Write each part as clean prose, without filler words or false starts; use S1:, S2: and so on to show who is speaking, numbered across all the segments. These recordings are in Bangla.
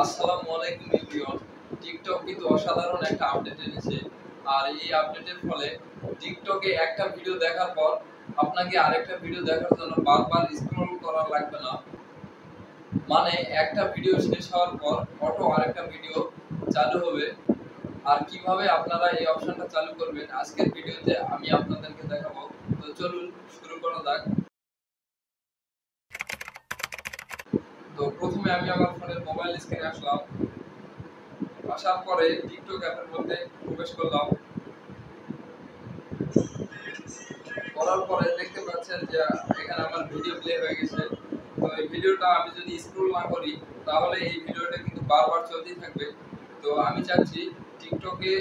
S1: আসসালামু আলাইকুম এভরিওয়ান। টিকটক কিন্তু অসাধারণ একটা আপডেট এনেছে। আর এই আপডেটের ফলে টিকটকে একটা ভিডিও দেখার পর আপনাকে আরেকটা ভিডিও দেখার জন্য বারবার স্ক্রল করা লাগবে না। মানে একটা ভিডিও শেষ হওয়ার পর অটো আরেকটা ভিডিও চালু হবে। আর কিভাবে আপনারা এই অপশনটা চালু করবেন আজকের ভিডিওতে আমি আপনাদেরকে দেখাবো। তো চলুন শুরু করা যাক। তো প্রথমে আমি আমার ফোনের মোবাইল স্ক্রিনে আসলাম। আসার পরে টিকটক অ্যাপের মধ্যে প্রবেশ করলাম। করার পরে দেখতে পাচ্ছেন যে এখানে আমার ভিডিও প্লে হয়ে গেছে। তো এই ভিডিওটা আমি যদি স্ক্রল না করি তাহলে এই ভিডিওটা কিন্তু বারবার চলতেই থাকবে। তো আমি চাচ্ছি টিকটকে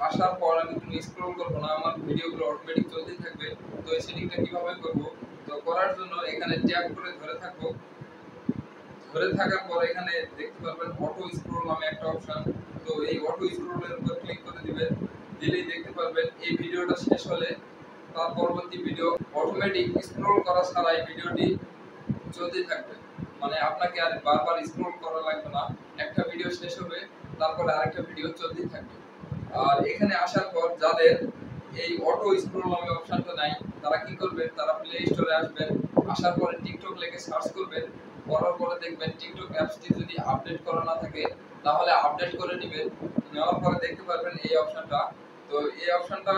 S1: আসার পর আমি কোনো স্ক্রল করব না, আমার ভিডিওগুলো অটোমেটিক চলতেই থাকবে। তো এই সেটিংটা কিভাবে করব? তো করার জন্য এখানে ট্যাপ করে ধরে থাকবো। ধরে থাকার পর এখানে দেখতে পারবেন অটো স্ক্রল নামে একটা অপশন। তো এই অটো স্ক্রলের উপর ক্লিক করে দিবেন। দিলেই দেখতে পারবেন এই ভিডিওটা শেষ হলে তার পরবর্তী ভিডিও অটোমেটিক স্ক্রল করা ছাড়াই ভিডিওটি চলতেই থাকবে। মানে আপনাকে আর বারবার স্ক্রল করা লাগবে না। একটা ভিডিও শেষ হবে তারপরে আরেকটা ভিডিও চলতেই থাকবে। আর এখানে আসার পর যাদের এই অটো স্ক্রল নামে অপশনটা নাই তারা কি করবেন, তারা প্লে স্টোরে আসবেন। আসার পরে টিকটক লিখে সার্চ করবেন। করার পরে দেখবেন টিকটক অ্যাপসটি যদি আপডেট করা না থাকে তাহলে আপডেট করে নেবেন। নেওয়ার পরে দেখতে পারবেন এই অপশনটা। তো এই অপশনটা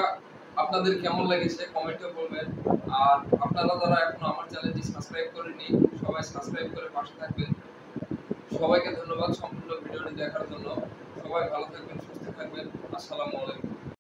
S1: আপনাদের কেমন লেগেছে কমেন্টে বলবেন। আর আপনারা যারা এখনো আমার চ্যানেলটি সাবস্ক্রাইব করেননি সবাই সাবস্ক্রাইব করে পাশে থাকবেন। সবাইকে ধন্যবাদ সম্পূর্ণ ভিডিওটি দেখার জন্য। সবাই ভালো থাকবেন, সুস্থ থাকবেন। আসসালামু আলাইকুম।